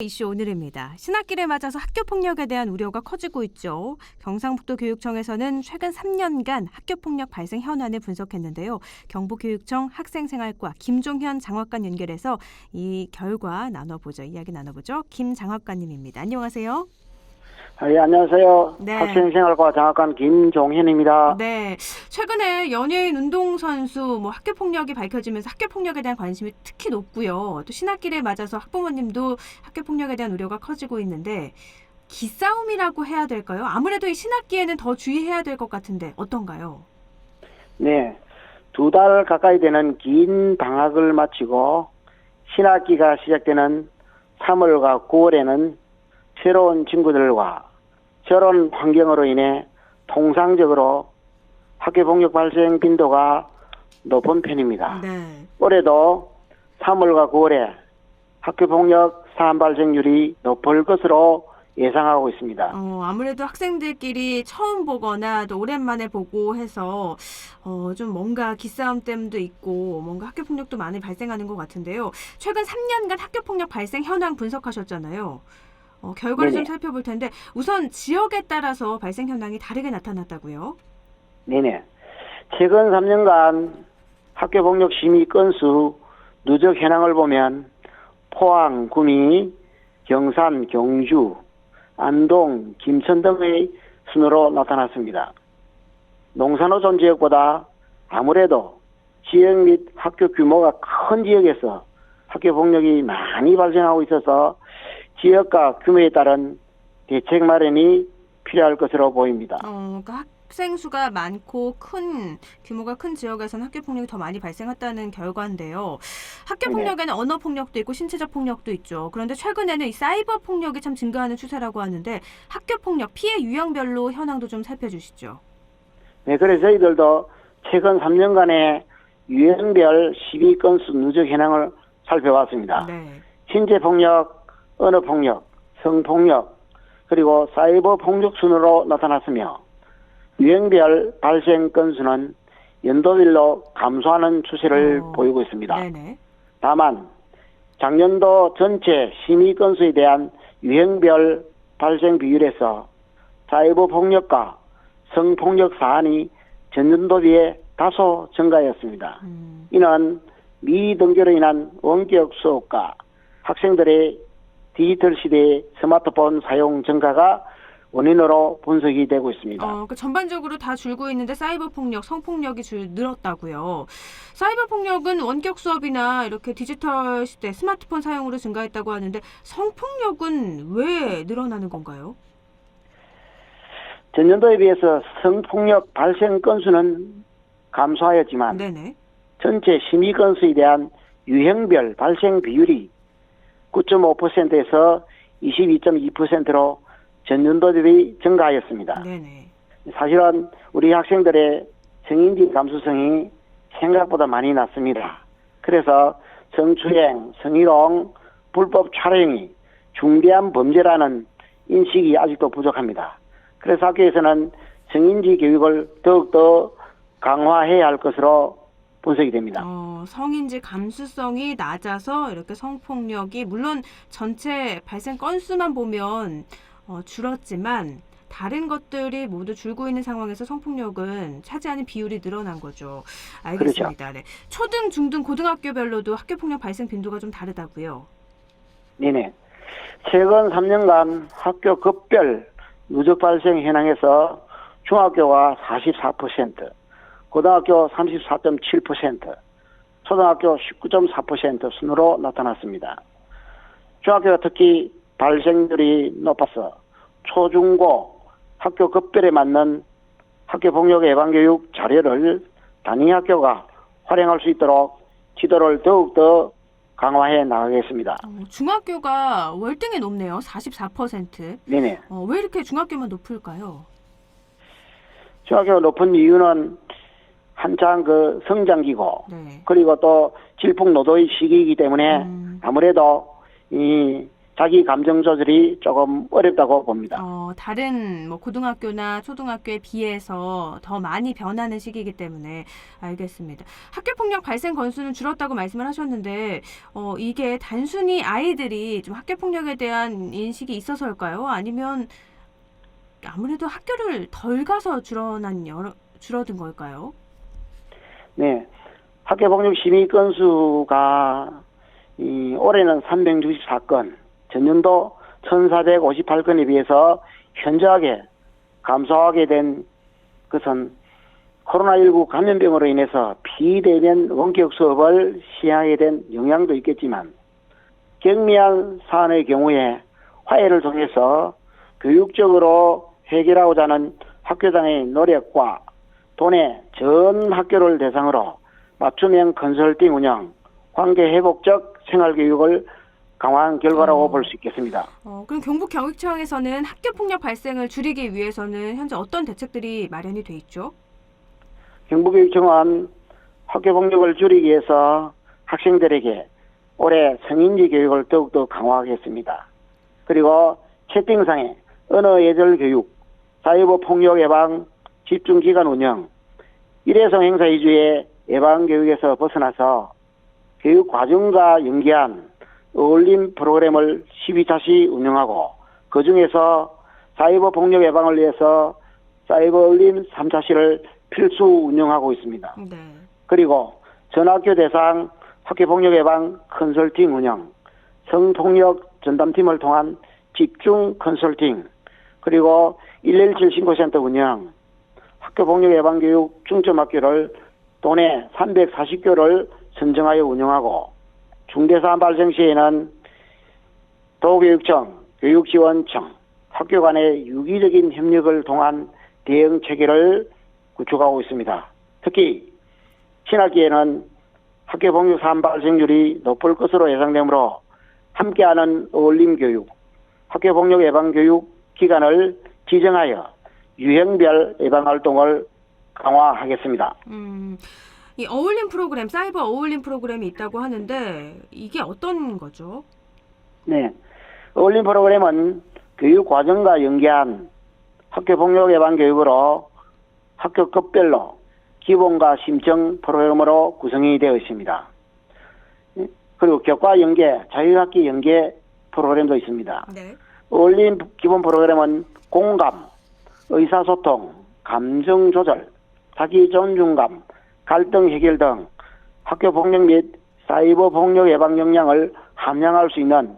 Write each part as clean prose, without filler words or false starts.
이슈 오늘입니다. 신학기를 맞아서 학교 폭력에 대한 우려가 커지고 있죠. 경상북도 교육청에서는 최근 3년간 학교 폭력 발생 현안을 분석했는데요. 경북교육청 학생생활과 김종현 장학관 연결해서 이 결과 이야기 나눠보죠. 김 장학관님입니다. 안녕하세요. 예, 안녕하세요. 네. 학생생활과 장학관 김종현입니다. 네, 최근에 연예인, 운동선수, 학교 폭력이 밝혀지면서 학교 폭력에 대한 관심이 특히 높고요. 또 신학기를 맞아서 학부모님도 학교 폭력에 대한 우려가 커지고 있는데 기싸움이라고 해야 될까요? 아무래도 이 신학기에는 더 주의해야 될 것 같은데 어떤가요? 네, 2달 가까이 되는 긴 방학을 마치고 신학기가 시작되는 3월과 9월에는 새로운 친구들과 저런 환경으로 인해 통상적으로 학교폭력 발생 빈도가 높은 편입니다. 네. 올해도 3월과 9월에 학교폭력 사안 발생률이 높을 것으로 예상하고 있습니다. 아무래도 학생들끼리 처음 보거나 또 오랜만에 보고 해서 좀 뭔가 기싸움됨도 있고 뭔가 학교폭력도 많이 발생하는 것 같은데요. 최근 3년간 학교폭력 발생 현황 분석하셨잖아요. 결과를 좀 살펴볼 텐데 우선 지역에 따라서 발생 현황이 다르게 나타났다고요? 네네. 최근 3년간 학교폭력 심의 건수 누적 현황을 보면 포항, 구미, 경산, 경주, 안동, 김천 등의 순으로 나타났습니다. 농산어촌 지역보다 아무래도 지역 및 학교 규모가 큰 지역에서 학교폭력이 많이 발생하고 있어서 지역과 규모에 따른 대책 마련이 필요할 것으로 보입니다. 그러니까 학생 수가 많고 규모가 큰 지역에서는 학교 폭력이 더 많이 발생했다는 결과인데요. 학교 폭력에는 언어 폭력도 있고 신체적 폭력도 있죠. 그런데 최근에는 이 사이버 폭력이 참 증가하는 추세라고 하는데 학교 폭력 피해 유형별로 현황도 좀 살펴주시죠. 네, 그래서 저희들도 최근 3년간의 유형별 시비 건수 누적 현황을 살펴봤습니다. 네. 신체 폭력, 언어 폭력, 성폭력, 그리고 사이버 폭력 순으로 나타났으며 유형별 발생 건수는 연도별로 감소하는 추세를 보이고 있습니다. 네네. 다만 작년도 전체 심의 건수에 대한 유형별 발생 비율에서 사이버 폭력과 성폭력 사안이 전년도 비해 다소 증가하였습니다. 이는 미등교로 인한 원격 수업과 학생들의 디지털 시대의 스마트폰 사용 증가가 원인으로 분석이 되고 있습니다. 그러니까 전반적으로 다 줄고 있는데 사이버 폭력, 성폭력이 늘었다고요. 사이버 폭력은 원격 수업이나 이렇게 디지털 시대, 스마트폰 사용으로 증가했다고 하는데 성폭력은 왜 늘어나는 건가요? 전년도에 비해서 성폭력 발생 건수는 감소하였지만 네네. 전체 심의 건수에 대한 유형별 발생 비율이 9.5%에서 22.2%로 전년도 대비 증가하였습니다. 네네. 사실은 우리 학생들의 성인지 감수성이 생각보다 많이 낮습니다. 그래서 성추행, 성희롱, 불법 촬영이 중대한 범죄라는 인식이 아직도 부족합니다. 그래서 학교에서는 성인지 교육을 더욱더 강화해야 할 것으로 분석이 됩니다. 성인지 감수성이 낮아서 이렇게 성폭력이 물론 전체 발생 건수만 보면 줄었지만 다른 것들이 모두 줄고 있는 상황에서 성폭력은 차지하는 비율이 늘어난 거죠. 알겠습니다. 그렇죠. 네. 초등, 중등, 고등학교별로도 학교폭력 발생 빈도가 좀 다르다고요? 네네. 최근 3년간 학교 급별 누적 발생 현황에서 중학교가 44%, 고등학교 34.7%, 초등학교 19.4% 순으로 나타났습니다. 중학교가 특히 발생률이 높아서 초중고 학교 급별에 맞는 학교폭력 예방교육 자료를 단위 학교가 활용할 수 있도록 지도를 더욱더 강화해 나가겠습니다. 중학교가 월등히 높네요. 44%. 네네. 왜 이렇게 중학교만 높을까요? 중학교가 높은 이유는 한창 성장기고, 그리고 또 질풍노도의 시기이기 때문에 아무래도 이 자기 감정 조절이 조금 어렵다고 봅니다. 다른 뭐 고등학교나 초등학교에 비해서 더 많이 변하는 시기이기 때문에 알겠습니다. 학교 폭력 발생 건수는 줄었다고 말씀을 하셨는데 이게 단순히 아이들이 좀 학교 폭력에 대한 인식이 있어서일까요? 아니면 아무래도 학교를 덜 가서 줄어든 걸까요? 네, 학교 폭력 심의 건수가 올해는 364건, 전년도 1458건에 비해서 현저하게 감소하게 된 것은 코로나19 감염병으로 인해서 비대면 원격 수업을 시행하게 된 영향도 있겠지만, 경미한 사안의 경우에 화해를 통해서 교육적으로 해결하고자 하는 학교장의 노력과 도내 전 학교를 대상으로 맞춤형 컨설팅 운영, 관계 회복적 생활교육을 강화한 결과라고 볼 수 있겠습니다. 그럼 경북교육청에서는 학교 폭력 발생을 줄이기 위해서는 현재 어떤 대책들이 마련이 돼 있죠? 경북교육청은 학교 폭력을 줄이기 위해서 학생들에게 올해 성인지 교육을 더욱더 강화하겠습니다. 그리고 채팅상의 언어 예절 교육, 사이버 폭력 예방 집중기간 운영, 일회성 행사 위주의 예방 교육에서 벗어나서 교육 과정과 연계한 어울림 프로그램을 12차시 운영하고, 그중에서 사이버 폭력 예방을 위해서 사이버 어울림 3차시를 필수 운영하고 있습니다. 네. 그리고 전학교 대상 학교 폭력 예방 컨설팅 운영, 성폭력 전담팀을 통한 집중 컨설팅, 그리고 117 신고센터 운영, 학교 폭력 예방 교육 중점 학교를 도내 340교를 선정하여 운영하고, 중대사안 발생 시에는 도교육청, 교육지원청, 학교 간의 유기적인 협력을 통한 대응 체계를 구축하고 있습니다. 특히 신학기에는 학교 폭력 사안 발생률이 높을 것으로 예상되므로 함께하는 어울림 교육, 학교 폭력 예방 교육 기간을 지정하여 유형별 예방 활동을 강화하겠습니다. 이 어울림 프로그램, 사이버 어울림 프로그램이 있다고 하는데 이게 어떤 거죠? 네, 어울림 프로그램은 교육 과정과 연계한 학교 폭력 예방 교육으로 학교급별로 기본과 심층 프로그램으로 구성이 되어 있습니다. 그리고 교과 연계, 자유학기 연계 프로그램도 있습니다. 네. 어울림 기본 프로그램은 공감, 의사소통, 감정 조절, 자기 존중감, 갈등 해결 등 학교 폭력 및 사이버 폭력 예방 역량을 함양할 수 있는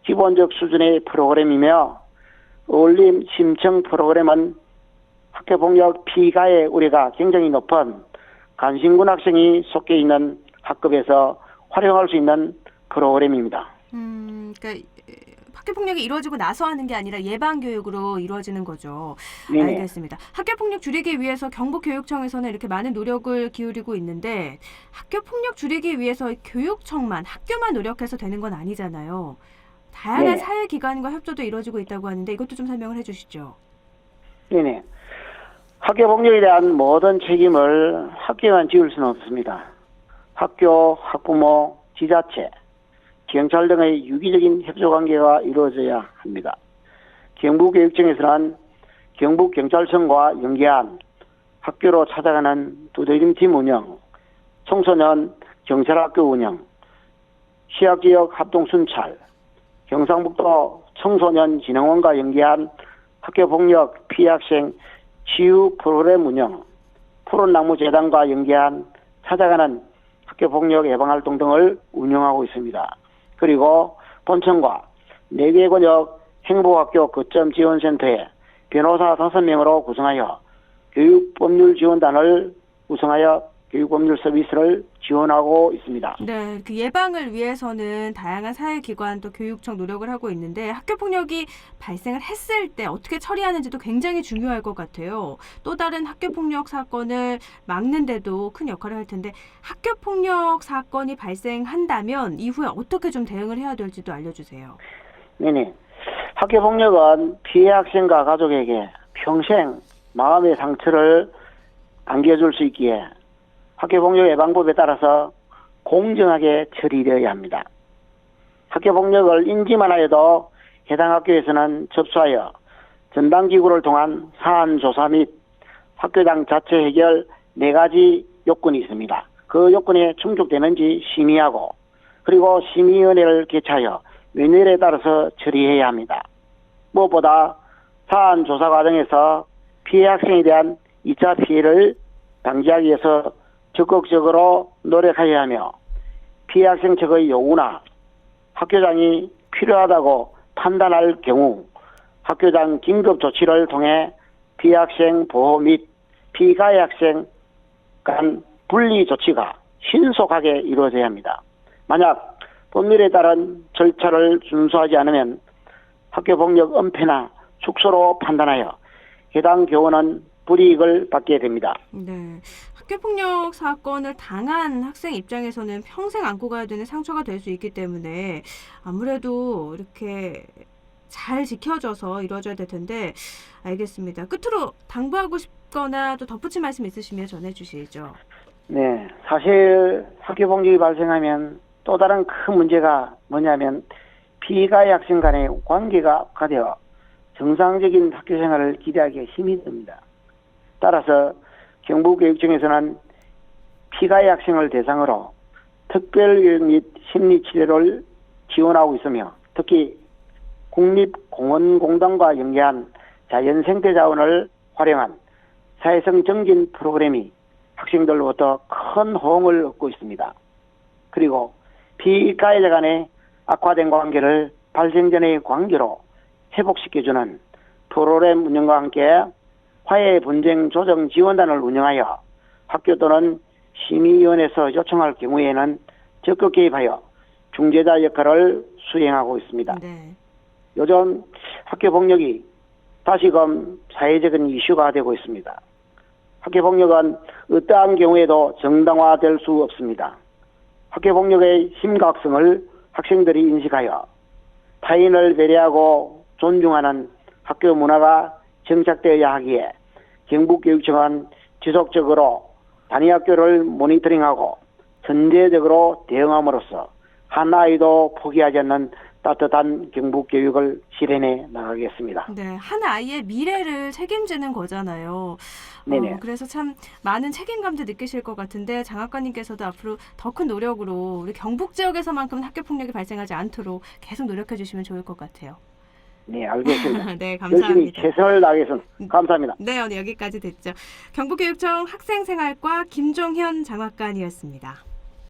기본적 수준의 프로그램이며, 어울림 심층 프로그램은 학교 폭력 피가의 우려가 굉장히 높은 간신군 학생이 속해 있는 학급에서 활용할 수 있는 프로그램입니다. 그러니까 학교 폭력이 이루어지고 나서 하는 게 아니라 예방 교육으로 이루어지는 거죠. 네. 알겠습니다. 학교 폭력 줄이기 위해서 경북교육청에서는 이렇게 많은 노력을 기울이고 있는데, 학교 폭력 줄이기 위해서 교육청만, 학교만 노력해서 되는 건 아니잖아요. 다양한 네. 사회기관과 협조도 이루어지고 있다고 하는데 이것도 좀 설명을 해주시죠. 네네. 학교 폭력에 대한 모든 책임을 학교만 지울 수는 없습니다. 학교, 학부모, 지자체, 경찰 등의 유기적인 협조관계가 이루어져야 합니다. 경북교육청에서는 경북경찰청과 연계한 학교로 찾아가는 두드림팀 운영, 청소년 경찰학교 운영, 시학지역 합동순찰, 경상북도 청소년진흥원과 연계한 학교폭력 피해학생 치유 프로그램 운영, 푸른나무재단과 연계한 찾아가는 학교폭력 예방활동 등을 운영하고 있습니다. 그리고 본청과 4개 권역 행복학교 거점 지원센터에 변호사 5명으로 구성하여 교육법률지원단을 구성하여 교육법률 서비스를 지원하고 있습니다. 네, 그 예방을 위해서는 다양한 사회기관 또 교육청 노력을 하고 있는데, 학교 폭력이 발생을 했을 때 어떻게 처리하는지도 굉장히 중요할 것 같아요. 또 다른 학교 폭력 사건을 막는데도 큰 역할을 할 텐데, 학교 폭력 사건이 발생한다면 이후에 어떻게 좀 대응을 해야 될지도 알려주세요. 네네. 학교 폭력은 피해 학생과 가족에게 평생 마음의 상처를 안겨줄 수 있기에 학교폭력 예방법에 따라서 공정하게 처리되어야 합니다. 학교폭력을 인지만 하여도 해당 학교에서는 접수하여 전담기구를 통한 사안조사 및 학교장 자체 해결 4가지 요건이 있습니다. 그 요건에 충족되는지 심의하고 그리고 심의위원회를 개최하여 wen열에 따라서 처리해야 합니다. 무엇보다 사안조사 과정에서 피해 학생에 대한 2차 피해를 방지하기 위해서 적극적으로 노력해야 하며 피해 학생 측의 요구나 학교장이 필요하다고 판단할 경우 학교장 긴급 조치를 통해 피해 학생 보호 및 피가해 학생 간 분리 조치가 신속하게 이루어져야 합니다. 만약 법률에 따른 절차를 준수하지 않으면 학교폭력 은폐나 축소로 판단하여 해당 교원은 불이익을 받게 됩니다. 네. 학교폭력 사건을 당한 학생 입장에서는 평생 안고 가야 되는 상처가 될 수 있기 때문에 아무래도 이렇게 잘 지켜져서 이루어져야 될 텐데 알겠습니다. 끝으로 당부하고 싶거나 또 덧붙일 말씀 있으시면 전해주시죠. 네, 사실 학교폭력이 발생하면 또 다른 큰 문제가 뭐냐면 피가해 학생 간의 관계가 악화되어 정상적인 학교 생활을 기대하기가 힘이 듭니다. 따라서 경북교육청에서는 피가해 학생을 대상으로 특별교육 및 심리치료를 지원하고 있으며 특히 국립공원공단과 연계한 자연생태자원을 활용한 사회성 정진 프로그램이 학생들로부터 큰 호응을 얻고 있습니다. 그리고 피가해자 간의 악화된 관계를 발생 전의 관계로 회복시켜주는 프로그램 운영과 함께 화해 분쟁 조정 지원단을 운영하여 학교 또는 심의위원회에서 요청할 경우에는 적극 개입하여 중재자 역할을 수행하고 있습니다. 네. 요즘 학교폭력이 다시금 사회적인 이슈가 되고 있습니다. 학교폭력은 어떠한 경우에도 정당화될 수 없습니다. 학교폭력의 심각성을 학생들이 인식하여 타인을 배려하고 존중하는 학교 문화가 정착되어야 하기에 경북교육청은 지속적으로 단위학교를 모니터링하고 선제적으로 대응함으로써 한 아이도 포기하지 않는 따뜻한 경북교육을 실현해 나가겠습니다. 네, 한 아이의 미래를 책임지는 거잖아요. 네네. 그래서 참 많은 책임감도 느끼실 것 같은데 장학관님께서도 앞으로 더 큰 노력으로 우리 경북 지역에서만큼 학교 폭력이 발생하지 않도록 계속 노력해 주시면 좋을 것 같아요. 네, 알겠습니다. 네, 열심히 감사합니다. 최선을 다하겠습니다. 감사합니다. 네, 오늘 여기까지 됐죠. 경북교육청 학생생활과 김종현 장학관이었습니다.